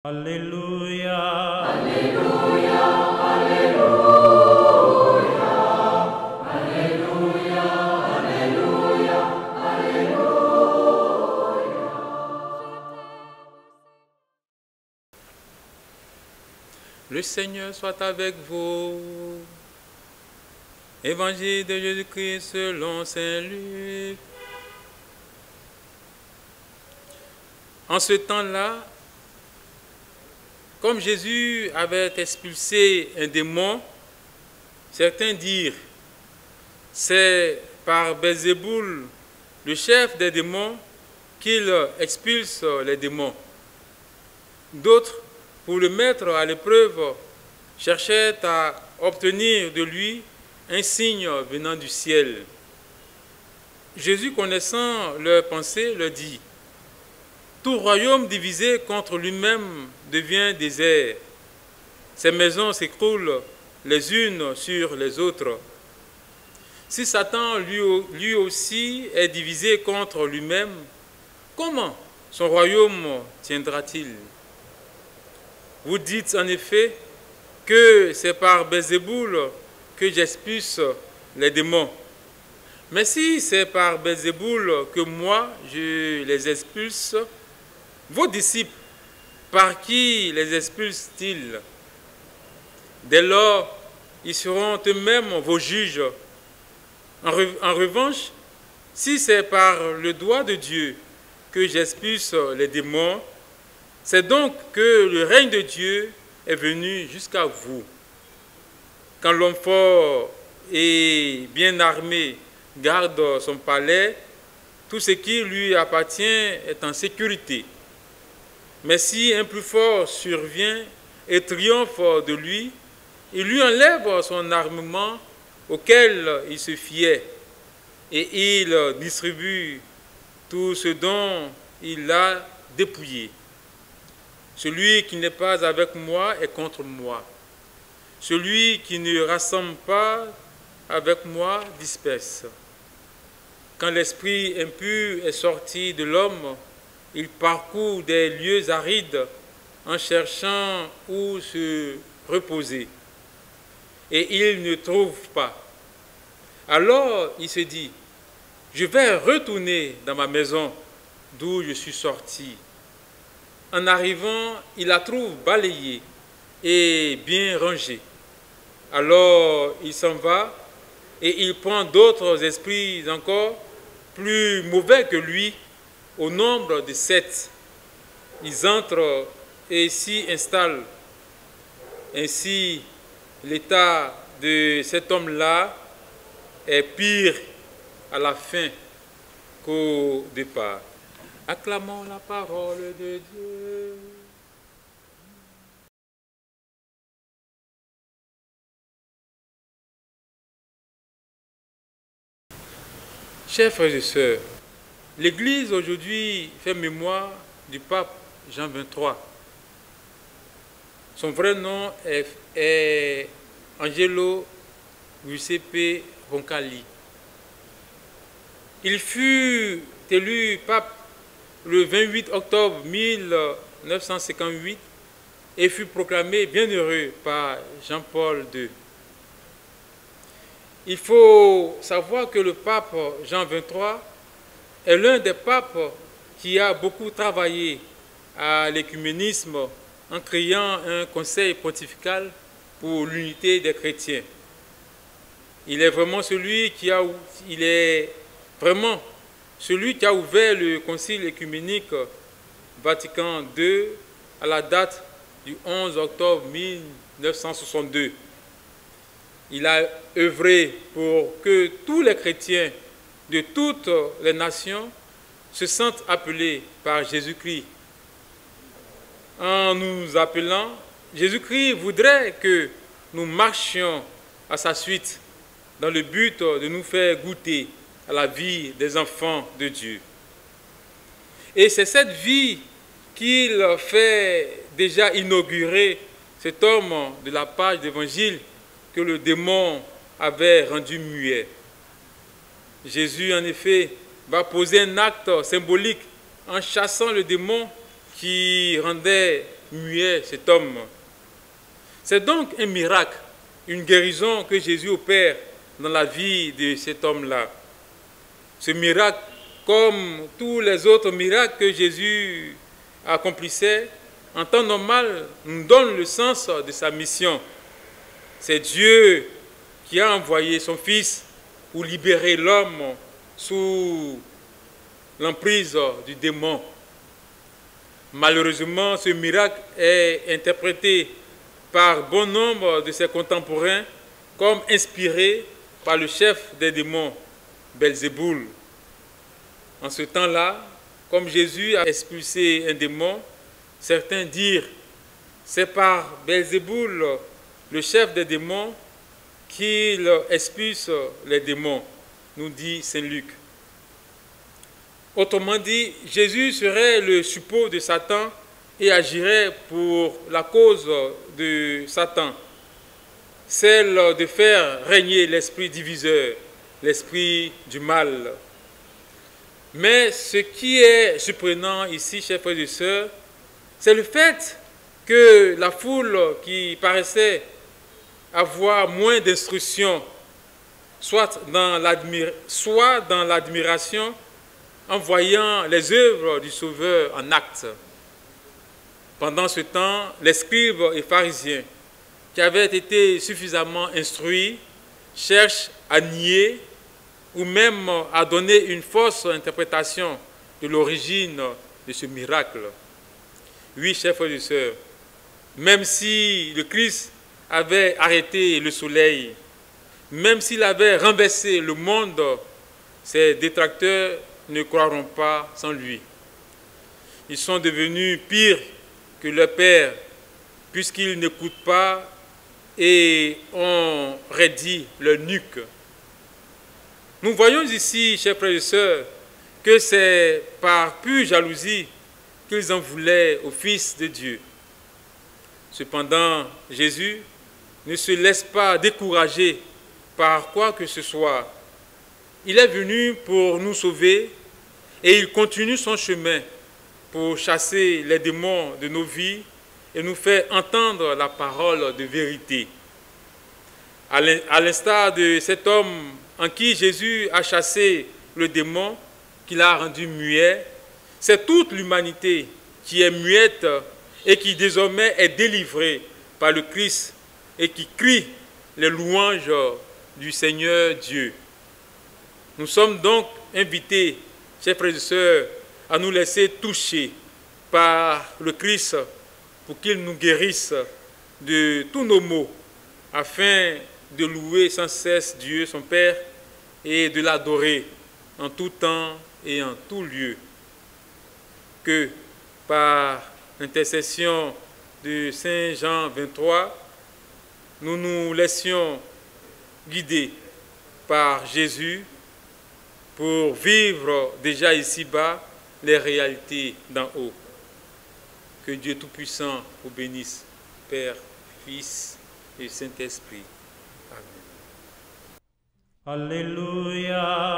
Alléluia. Alléluia, Alléluia, Alléluia, Alléluia, Alléluia. Le Seigneur soit avec vous. Évangile de Jésus-Christ selon saint Luc. En ce temps-là, comme Jésus avait expulsé un démon, certains dirent, c'est par Belzéboul, le chef des démons, qu'il expulse les démons. D'autres, pour le mettre à l'épreuve, cherchaient à obtenir de lui un signe venant du ciel. Jésus, connaissant leurs pensées, leur dit, « Tout royaume divisé contre lui-même devient désert. Ces maisons s'écroulent les unes sur les autres. Si Satan lui aussi est divisé contre lui-même, comment son royaume tiendra-t-il? Vous dites en effet que c'est par Belzéboul que j'expulse les démons. Mais si c'est par Belzéboul que moi je les expulse, vos disciples, par qui les expulsent-ils? Dès lors, ils seront eux-mêmes vos juges. En revanche, si c'est par le doigt de Dieu que j'expulse les démons, c'est donc que le règne de Dieu est venu jusqu'à vous. Quand l'homme fort et bien armé garde son palais, tout ce qui lui appartient est en sécurité. Mais si un plus fort survient et triomphe de lui, il lui enlève son armement auquel il se fiait et il distribue tout ce dont il a dépouillé. Celui qui n'est pas avec moi est contre moi. Celui qui ne rassemble pas avec moi disperse. Quand l'esprit impur est sorti de l'homme, il parcourt des lieux arides en cherchant où se reposer. Et il ne trouve pas. Alors il se dit, je vais retourner dans ma maison d'où je suis sorti. En arrivant, il la trouve balayée et bien rangée. Alors il s'en va et il prend d'autres esprits encore plus mauvais que lui, au nombre de 7. Ils entrent et s'y installent. Ainsi, l'état de cet homme-là est pire à la fin qu'au départ. Acclamons la parole de Dieu. Chers frères et sœurs, l'Église aujourd'hui fait mémoire du pape Jean XXIII. Son vrai nom est Angelo Giuseppe Roncalli. Il fut élu pape le 28 octobre 1958 et fut proclamé bienheureux par Jean-Paul II. Il faut savoir que le pape Jean XXIII est l'un des papes qui a beaucoup travaillé à l'écuménisme en créant un conseil pontifical pour l'unité des chrétiens. Il est vraiment celui qui a ouvert le concile écuménique Vatican II à la date du 11 octobre 1962. Il a œuvré pour que tous les chrétiens de toutes les nations se sentent appelés par Jésus-Christ. En nous appelant, Jésus-Christ voudrait que nous marchions à sa suite dans le but de nous faire goûter à la vie des enfants de Dieu. Et c'est cette vie qu'il fait déjà inaugurer cet homme de la page d'évangile que le démon avait rendu muet. Jésus, en effet, va poser un acte symbolique en chassant le démon qui rendait muet cet homme. C'est donc un miracle, une guérison que Jésus opère dans la vie de cet homme-là. Ce miracle, comme tous les autres miracles que Jésus accomplissait, en temps normal, nous donne le sens de sa mission. C'est Dieu qui a envoyé son Fils pour libérer l'homme sous l'emprise du démon. Malheureusement, ce miracle est interprété par bon nombre de ses contemporains comme inspiré par le chef des démons, Belzéboul. En ce temps-là, comme Jésus a expulsé un démon, certains dirent « c'est par Belzéboul, le chef des démons, qu'il expulse les démons », nous dit Saint Luc. Autrement dit, Jésus serait le suppôt de Satan et agirait pour la cause de Satan, celle de faire régner l'esprit diviseur, l'esprit du mal. Mais ce qui est surprenant ici, chers frères et sœurs, c'est le fait que la foule qui paraissait avoir moins d'instruction, soit dans l'admiration en voyant les œuvres du Sauveur en acte. Pendant ce temps, les scribes et pharisiens qui avaient été suffisamment instruits cherchent à nier ou même à donner une fausse interprétation de l'origine de ce miracle. Oui, chers frères et sœurs, même si le Christ avait arrêté le soleil, même s'il avait renversé le monde, ses détracteurs ne croiront pas sans lui. Ils sont devenus pires que leur père, puisqu'ils n'écoutent pas et ont raidi leur nuque. Nous voyons ici, chers frères et sœurs, que c'est par pure jalousie qu'ils en voulaient au Fils de Dieu. Cependant, Jésus ne se laisse pas décourager par quoi que ce soit. Il est venu pour nous sauver et il continue son chemin pour chasser les démons de nos vies et nous faire entendre la parole de vérité. À l'instar de cet homme en qui Jésus a chassé le démon, qu'il a rendu muet, c'est toute l'humanité qui est muette et qui désormais est délivrée par le Christ et qui crie les louanges du Seigneur Dieu. Nous sommes donc invités, chers frères et sœurs, à nous laisser toucher par le Christ pour qu'il nous guérisse de tous nos maux, afin de louer sans cesse Dieu, son Père, et de l'adorer en tout temps et en tout lieu. Que par l'intercession de Saint Jean 23, nous nous laissions guider par Jésus pour vivre déjà ici-bas les réalités d'en haut. Que Dieu Tout-Puissant vous bénisse, Père, Fils et Saint-Esprit. Amen. Alléluia.